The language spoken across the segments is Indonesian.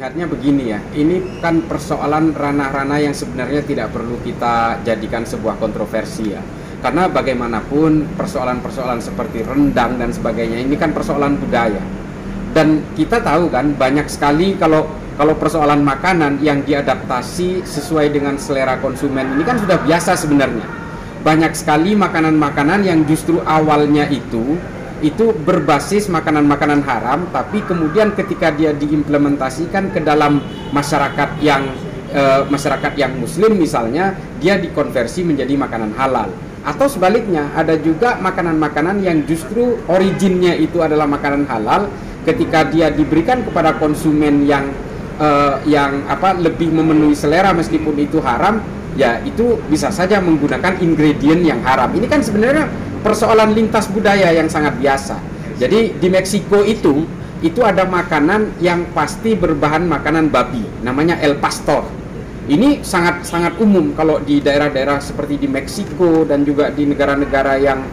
melihatnya begini ya, ini kan persoalan ranah-ranah yang sebenarnya tidak perlu kita jadikan sebuah kontroversi ya. Karena bagaimanapun persoalan-persoalan seperti rendang dan sebagainya ini kan persoalan budaya. Dan kita tahu kan banyak sekali kalau persoalan makanan yang diadaptasi sesuai dengan selera konsumen ini kan sudah biasa sebenarnya. Banyak sekali makanan-makanan yang justru awalnya itu berbasis makanan-makanan haram, tapi kemudian ketika dia diimplementasikan ke dalam masyarakat yang muslim misalnya, dia dikonversi menjadi makanan halal. Atau sebaliknya, ada juga makanan-makanan yang justru originnya itu adalah makanan halal, ketika dia diberikan kepada konsumen yang lebih memenuhi selera meskipun itu haram, ya itu bisa saja menggunakan ingredient yang haram. Ini kan sebenarnya persoalan lintas budaya yang sangat biasa. Jadi di Meksiko itu ada makanan yang pasti berbahan makanan babi, namanya El Pastor. Ini sangat umum kalau di daerah-daerah seperti di Meksiko dan juga di negara-negara yang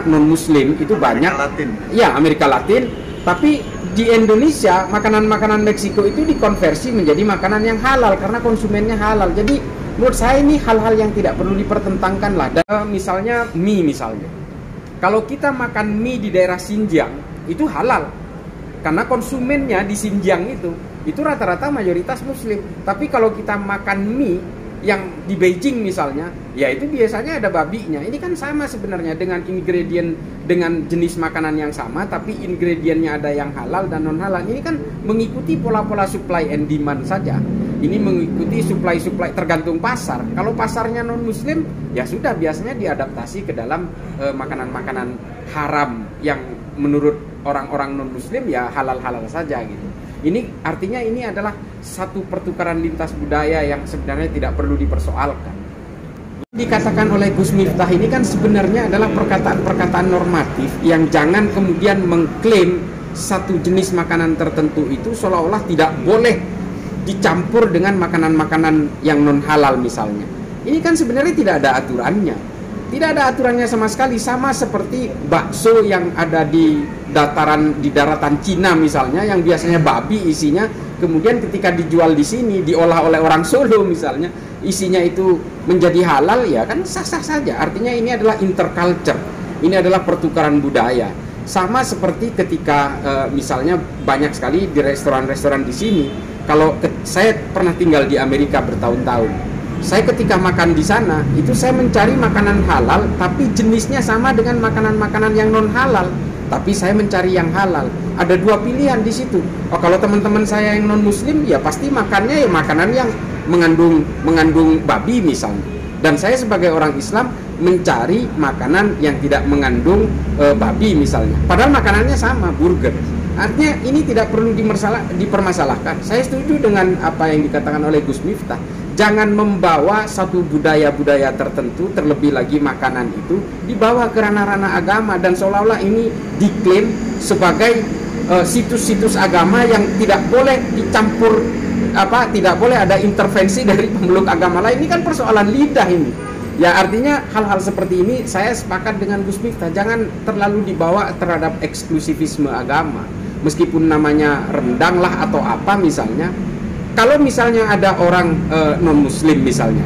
non Muslim itu banyak. Amerika Latin. Ya, Amerika Latin. Tapi di Indonesia makanan-makanan Meksiko itu dikonversi menjadi makanan yang halal karena konsumennya halal. Jadi menurut saya ini hal-hal yang tidak perlu dipertentangkan lah. Dan misalnya mie misalnya. Kalau kita makan mie di daerah Xinjiang itu halal. Karena konsumennya di Xinjiang itu rata-rata mayoritas muslim. Tapi kalau kita makan mie yang di Beijing misalnya, ya itu biasanya ada babinya. Ini kan sama sebenarnya dengan ingredient, dengan jenis makanan yang sama, tapi ingredientnya ada yang halal dan non halal. Ini kan mengikuti pola-pola supply and demand saja. Ini mengikuti supply tergantung pasar. Kalau pasarnya non muslim, ya sudah biasanya diadaptasi ke dalam makanan-makanan haram yang menurut orang-orang non muslim ya halal-halal saja gitu. Ini artinya ini adalah satu pertukaran lintas budaya yang sebenarnya tidak perlu dipersoalkan. Dikatakan oleh Gus Miftah ini kan sebenarnya adalah perkataan-perkataan normatif yang jangan kemudian mengklaim satu jenis makanan tertentu itu seolah-olah tidak boleh dicampur dengan makanan-makanan yang non halal misalnya. Ini kan sebenarnya tidak ada aturannya. Tidak ada aturannya sama sekali, sama seperti bakso yang ada di daratan Cina misalnya, yang biasanya babi isinya, kemudian ketika dijual di sini diolah oleh orang Solo misalnya, isinya itu menjadi halal, ya kan sah-sah saja. Artinya ini adalah interculture, ini adalah pertukaran budaya. Sama seperti ketika misalnya banyak sekali di restoran-restoran di sini. Kalau saya pernah tinggal di Amerika bertahun-tahun. Saya ketika makan di sana, itu saya mencari makanan halal, tapi jenisnya sama dengan makanan-makanan yang non halal. Tapi saya mencari yang halal. Ada dua pilihan di situ. Oh, kalau teman-teman saya yang non Muslim, ya pasti makannya ya makanan yang mengandung babi misalnya. Dan saya sebagai orang Islam mencari makanan yang tidak mengandung babi misalnya. Padahal makanannya sama, burger. Artinya ini tidak perlu dipermasalahkan. Saya setuju dengan apa yang dikatakan oleh Gus Miftah. Jangan membawa satu budaya-budaya tertentu, terlebih lagi makanan itu, dibawa ke ranah-ranah agama dan seolah-olah ini diklaim sebagai situs-situs agama yang tidak boleh dicampur, tidak boleh ada intervensi dari pemeluk agama lain. Ini kan persoalan lidah ini. Ya artinya hal-hal seperti ini saya sepakat dengan Gus Miftah, jangan terlalu dibawa terhadap eksklusivisme agama. Meskipun namanya rendang lah atau apa misalnya. Kalau misalnya ada orang non muslim misalnya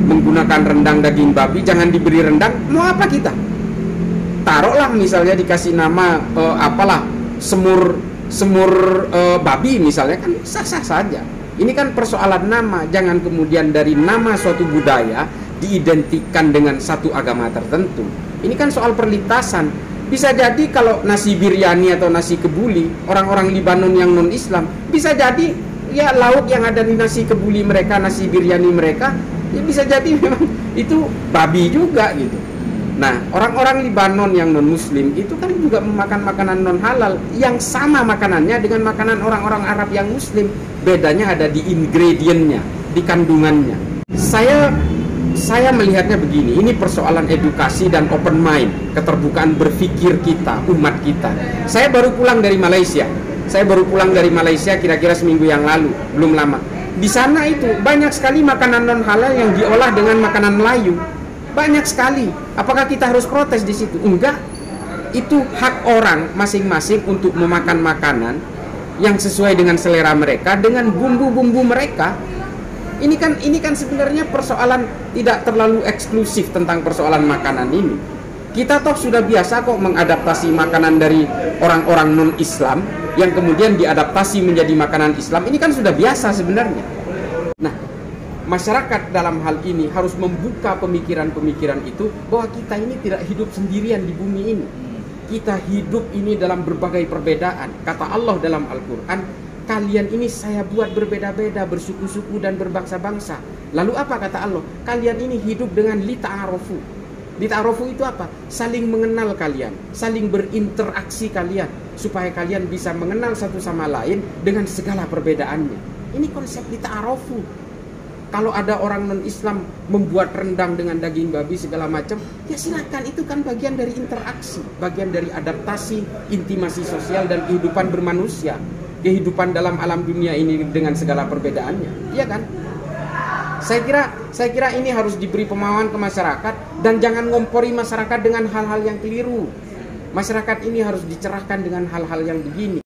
menggunakan rendang daging babi, jangan diberi rendang, mau apa kita? Taruhlah misalnya dikasih nama semur babi misalnya, kan sah-sah saja. Ini kan persoalan nama, jangan kemudian dari nama suatu budaya diidentikan dengan satu agama tertentu. Ini kan soal perlintasan. Bisa jadi kalau nasi biryani atau nasi kebuli, orang-orang Libanon yang non Islam, bisa jadi ya lauk yang ada di nasi kebuli mereka, nasi biryani mereka, ya bisa jadi memang itu babi juga gitu. Nah, orang-orang Libanon yang non muslim itu kan juga memakan makanan non halal yang sama makanannya dengan makanan orang-orang Arab yang muslim. Bedanya ada di ingredientnya, di kandungannya. Saya melihatnya begini, ini persoalan edukasi dan open mind, keterbukaan berpikir kita, umat kita. Saya baru pulang dari Malaysia. Kira-kira seminggu yang lalu, belum lama. Di sana itu banyak sekali makanan non halal yang diolah dengan makanan Melayu. Banyak sekali. Apakah kita harus protes di situ? Enggak. Itu hak orang masing-masing untuk memakan makanan yang sesuai dengan selera mereka, dengan bumbu-bumbu mereka. Ini kan sebenarnya persoalan tidak terlalu eksklusif tentang persoalan makanan ini. Kita toh sudah biasa kok mengadaptasi makanan dari orang-orang non-Islam yang kemudian diadaptasi menjadi makanan Islam. Ini kan sudah biasa sebenarnya. Nah, masyarakat dalam hal ini harus membuka pemikiran-pemikiran itu, bahwa kita ini tidak hidup sendirian di bumi ini. Kita hidup ini dalam berbagai perbedaan. Kata Allah dalam Al-Quran, kalian ini saya buat berbeda-beda, bersuku-suku dan berbangsa-bangsa. Lalu apa kata Allah? Kalian ini hidup dengan lita'arofu. Lita'arofu itu apa? Saling mengenal kalian, saling berinteraksi kalian, supaya kalian bisa mengenal satu sama lain dengan segala perbedaannya. Ini konsep lita'arofu. Kalau ada orang non-Islam membuat rendang dengan daging babi segala macam, ya silakan, itu kan bagian dari interaksi, bagian dari adaptasi, intimasi sosial dan kehidupan bermanusia. Kehidupan dalam alam dunia ini dengan segala perbedaannya, iya kan? Saya kira ini harus diberi pemahaman ke masyarakat, dan jangan ngompori masyarakat dengan hal-hal yang keliru. Masyarakat ini harus dicerahkan dengan hal-hal yang begini.